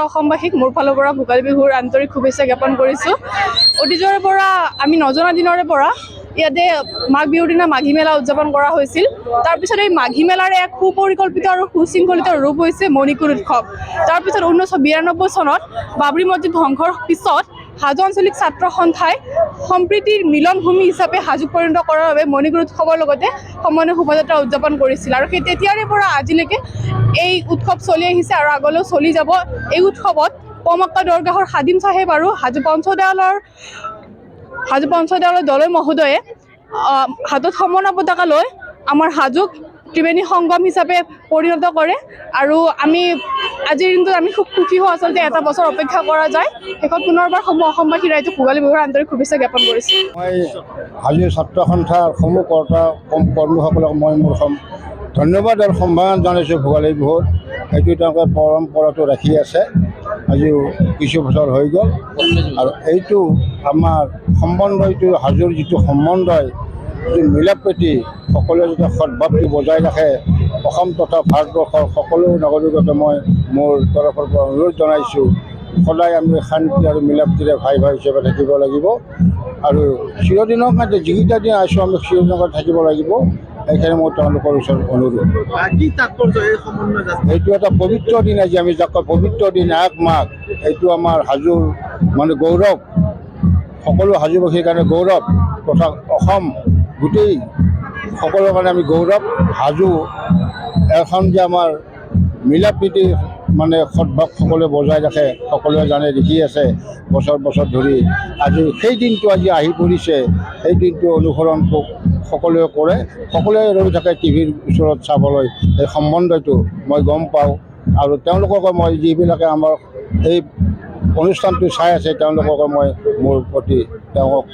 অসমবাসীক মোৰ ফালৰ পৰা ভোগালী বিহুৰ আন্তৰিক শুভেচ্ছা জ্ঞাপন কৰিছোঁ। অতীজৰে পৰা আমি নজনা দিনৰে পৰা ইয়াতে মাঘ বিহুৰ দিনা মাঘী মেলা উদযাপন কৰা হৈছিল। তাৰপিছত এই মাঘী মেলাৰ এক সুপৰিকল্পিত আৰু সুশৃংখলিত ৰূপ হৈছে মণিকুট উৎসৱ। তাৰপিছত 1992 চনত বাবৰি মছজিদ ধ্বংসৰ পিছত হাজো আঞ্চলিক ছাত্ৰ সন্থাই সম্প্ৰীতিৰ মিলনভূমি হিচাপে হাজোক পৰিণত কৰাৰ বাবে মণিকুট উৎসৱৰ লগতে সমন্বয় শোভাযাত্ৰা উদযাপন কৰিছিল। আৰু সেই তেতিয়াৰে পৰা আজিলৈকে এই উৎসৱ চলি আহিছে আৰু আগলৈও চলি যাব। এই উৎসৱত পমক্কা দৰগাহৰ খাদিম চাহেব আৰু হাজো পঞ্চদেৱালৰ দলৈ মহোদয়ে হাতত সমন্বয় পতাকা লৈ আমাৰ হাজোক ত্ৰিবেণী সংগম হিচাপে পৰিণত কৰে। আৰু আমি আজিৰ দিনটোত আমি খুব সুখী হওঁ। আচলতে এটা বছৰ অপেক্ষা কৰা যায়। শেষত পুনৰবাৰ অসমবাসী ৰাইজক ভোগালী বিহুৰ আন্তৰিক শুভেচ্ছা জ্ঞাপন কৰিছোঁ। মই হাজো ছাত্ৰ সন্থাৰ সমূহ কৰ্মীসকলক মই মোৰ ধন্যবাদ আৰু সম্ভাৱনা জনাইছোঁ। ভোগালী বিহুত সেইটো তেওঁলোকে পৰম্পৰাটো ৰাখি আছে আজিও কিছু বছৰ হৈ গ'ল। আৰু এইটো আমাৰ সম্বন্ধটো হাজোৰ যিটো সম্বন্ধই যিটো মিলাপ্ৰীতি সকলোৱে যাতে সদভাৱটো বজাই ৰাখে অসম তথা ভাৰতবৰ্ষৰ সকলো নাগৰিককে মই মোৰ তৰফৰ পৰা অনুৰোধ জনাইছোঁ। সদায় আমি শান্তি আৰু মিলাপ্ৰীতিৰে ভাই হিচাপে থাকিব লাগিব আৰু চিৰদিনৰ কাৰণে যিকেইটা দিন আছোঁ আমি চিৰদিনৰ থাকিব লাগিব। এইখিনি মোৰ তেওঁলোকৰ ওচৰত অনুৰোধ। এইটো এটা পবিত্ৰ দিন। আজি আমি যাক পবিত্ৰ দিন 1 মাঘ, এইটো আমাৰ হাজোৰ মানে গৌৰৱ, সকলো হাজোবাসীৰ কাৰণে গৌৰৱ তথা অসম গোটেই সকলোৰ কাৰণে আমি গৌৰৱ। হাজো এখন যে আমাৰ মিলাপ্ৰীতি মানে সদভাৱ সকলোৱে বজাই ৰাখে সকলোৱে জানে, দেখি আছে বছৰ বছৰ ধৰি। আজি সেই দিনটো আজি আহি পৰিছে। সেই দিনটো অনুসৰণ সকলোৱে কৰে, সকলোৱে ৰৈ থাকে টিভিৰ ওচৰত চাবলৈ। এই সম্বন্ধটো মই গম পাওঁ আৰু তেওঁলোককো মই যিবিলাকে আমাৰ এই অনুষ্ঠানটো চাই আছে তেওঁলোককো মই মোৰ প্ৰতি তেওঁক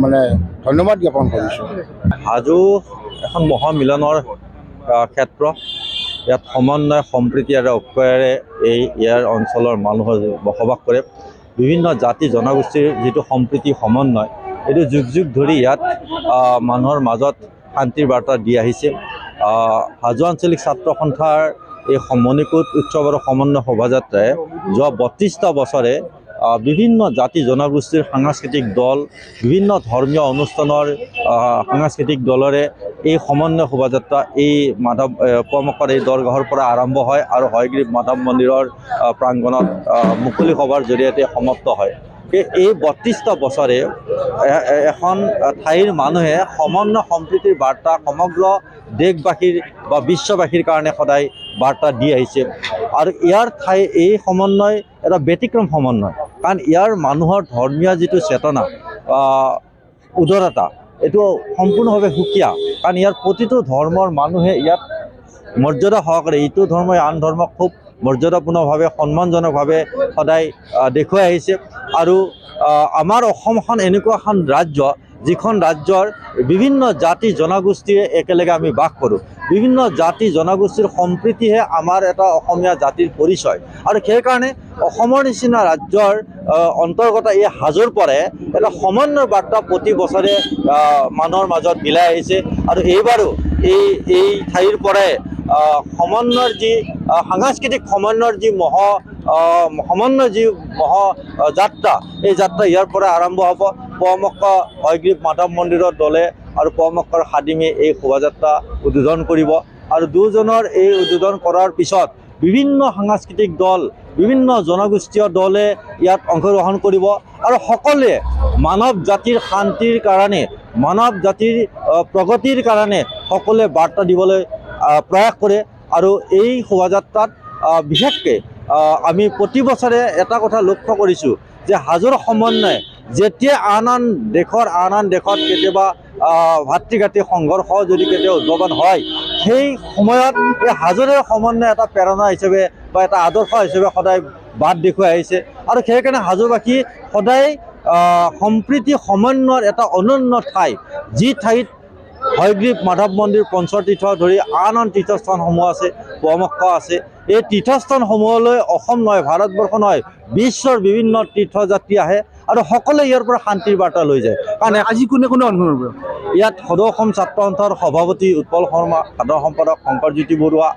মানে ধন্যবাদ জ্ঞাপন কৰিছোঁ। হাজো এখন মহামিলনৰ ক্ষেত্ৰ। ইয়াত সমন্বয় সম্প্ৰীতি আৰু ঐক্যৰে ইয়াৰ অঞ্চলৰ মানুহে বসবাস কৰে। বিভিন্ন জাতি জনগোষ্ঠীৰ যিটো সম্প্ৰীতি সমন্বয়, এইটো যুগ যুগ ধৰি ইয়াত মানুহৰ মাজত শান্তিৰ বাৰ্তা দি আহিছে। হাজো আঞ্চলিক ছাত্ৰ সন্থাৰ এই মণিকুট উৎসৱ আৰু সমন্বয় শোভাযাত্ৰাই যোৱা 32টা বছৰে বিভিন্ন জাতি জনগোষ্ঠীৰ সাংস্কৃতিক দল, বিভিন্ন ধৰ্মীয় অনুষ্ঠানৰ সাংস্কৃতিক দলৰে এই সমন্বয় শোভাযাত্ৰা এই পমক্কাৰ এই দৰগাহৰ পৰা আৰম্ভ হয় আৰু হয়গ্ৰীৱ মাধৱ মন্দিৰৰ প্ৰাংগণত মুকলি সভাৰ জৰিয়তে সমাপ্ত হয়। এই 32টা বছৰে এখন ঠাইৰ মানুহে সমন্বয় সম্প্ৰীতিৰ বাৰ্তা সমগ্ৰ দেশবাসীৰ বা বিশ্ববাসীৰ কাৰণে সদায় বাৰ্তা দি আহিছে। আৰু এই সমন্বয় এটা ব্যতিক্ৰম সমন্বয়, কাৰণ ইয়াৰ মানুহৰ ধৰ্মীয় যিটো চেতনা উদাৰতা এইটো সম্পূৰ্ণভাৱে সুকীয়া। কাৰণ ইয়াৰ প্ৰতিটো ধৰ্মৰ মানুহে ইয়াত মৰ্যাদা সহকাৰে ইটো ধৰ্মই আন ধৰ্মক খুব মৰ্যাদাপূৰ্ণভাৱে সন্মানজনকভাৱে সদায় দেখুৱাই আহিছে। আৰু আমাৰ অসমখন এনেকুৱা এখন ৰাজ্য যিখন ৰাজ্যৰ বিভিন্ন জাতি জনগোষ্ঠীৰে একেলগে আমি বাস কৰোঁ। বিভিন্ন জাতি জনগোষ্ঠীৰ সম্প্ৰীতিহে আমাৰ এটা অসমীয়া জাতিৰ পৰিচয়। আৰু সেইকাৰণে অসমৰ নিচিনা ৰাজ্যৰ অন্তৰ্গত এই হাজোৰ পৰাই এটা সমন্বয় বাৰ্তা প্ৰতি বছৰে মানুহৰ মাজত বিলাই আহিছে। আৰু এইবাৰো এই ঠাইৰ পৰাই সমন্বয়ৰ যি সাংস্কৃতিক সমন্বয়ৰ যি যাত্ৰা, এই যাত্ৰা ইয়াৰ পৰা আৰম্ভ হ'ব। পমক্কা হয়গ্ৰীৱ মাধৱ মন্দিৰৰ দলে আৰু পমক্কাৰ খাদিমে এই শোভাযাত্ৰা উদ্বোধন কৰিব। আৰু দুজনৰ এই উদ্বোধন কৰাৰ পিছত বিভিন্ন সাংস্কৃতিক দল, বিভিন্ন জনগোষ্ঠীয় দলে ইয়াত অংশগ্ৰহণ কৰিব আৰু সকলোৱে মানৱ জাতিৰ শান্তিৰ কাৰণে, মানৱ জাতিৰ প্ৰগতিৰ কাৰণে সকলোৱে বাৰ্তা দিবলৈ প্ৰয়াস কৰে। আৰু এই শোভাযাত্ৰাত বিশেষকৈ আমি প্ৰতি বছৰে এটা কথা লক্ষ্য কৰিছোঁ যে হাজোৰ সমন্বয়ে যেতিয়া আন দেশত কেতিয়াবা ভাতৃঘাতী সংঘৰ্ষ যদি কেতিয়াবা উদ্ভাৱন হয়, সেই সময়ত এই হাজোৰে সমন্বয় এটা প্ৰেৰণা হিচাপে বা এটা আদৰ্শ হিচাপে সদায় বাট দেখুৱাই আহিছে। আৰু সেইকাৰণে হাজোবাসী সদায় সম্প্ৰীতি সমন্বয়ৰ এটা অনন্য ঠাই, যি ঠাইত হয়গ্ৰীৱ মাধৱ মন্দিৰ, পঞ্চতীৰ্থ ধৰি আন তীৰ্থস্থানসমূহ আছে, পমক্কা আছে। এই তীৰ্থস্থানসমূহলৈ অসম নহয়, ভাৰতবৰ্ষ নহয়, বিশ্বৰ বিভিন্ন তীৰ্থযাত্ৰী আহে আৰু সকলোৱে ইয়াৰ পৰা শান্তিৰ বাৰ্তা লৈ যায়। কাৰণ আজি কোনে অনুভৱ কৰে? ইয়াত সদৌ অসম ছাত্ৰ সন্থাৰ সভাপতি উৎপল শৰ্মা, সাধাৰণ সম্পাদক শংকৰজ্যোতি বৰুৱা,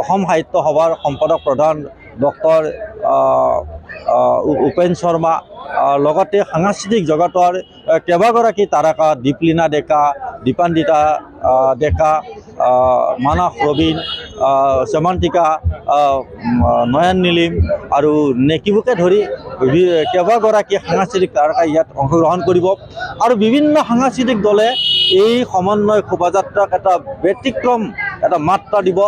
অসম সাহিত্য সভাৰ সম্পাদক প্ৰধান ডক্টৰ উপেন শৰ্মা, লগতে সাংস্কৃতিক জগতৰ কেইবাগৰাকী তাৰকা দীপলিনা ডেকা, দীপান্বিতা ডেকা, মানস ৰবীন, শ্যামন্তিকা, নয়ন নীলিম আৰু নেকিবুকে ধৰি কেইবাগৰাকী সাংস্কৃতিক তাৰকা ইয়াত অংশগ্ৰহণ কৰিব। আৰু বিভিন্ন সাংস্কৃতিক দলে এই সমন্বয় শোভাযাত্ৰাক এটা ব্যতিক্ৰম এটা মাত্ৰা দিব,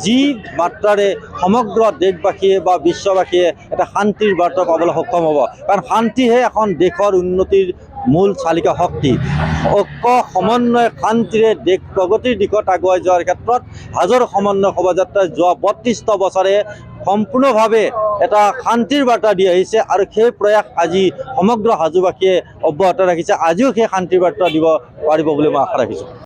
যি মাত্ৰাৰে সমগ্ৰ দেশবাসীয়ে বা বিশ্ববাসীয়ে এটা শান্তিৰ বাৰ্তা পাবলৈ সক্ষম হ'ব। কাৰণ শান্তিহে এখন দেশৰ উন্নতিৰ মূল চালিকা শক্তি। ঐক্য সমন্বয় শান্তিৰে দেশ প্ৰগতিৰ দিশত আগুৱাই যোৱাৰ ক্ষেত্ৰত হাজোৰ সমন্বয় শোভাযাত্ৰাই যোৱা ৩২ বছৰে সম্পূৰ্ণভাৱে এটা শান্তিৰ বাৰ্তা দি আহিছে আৰু সেই প্ৰয়াস আজি সমগ্ৰ হাজোবাসীয়ে অব্যাহত ৰাখিছে। আজিও সেই শান্তিৰ বাৰ্তা দিব পাৰিব বুলি মই আশা ৰাখিছোঁ।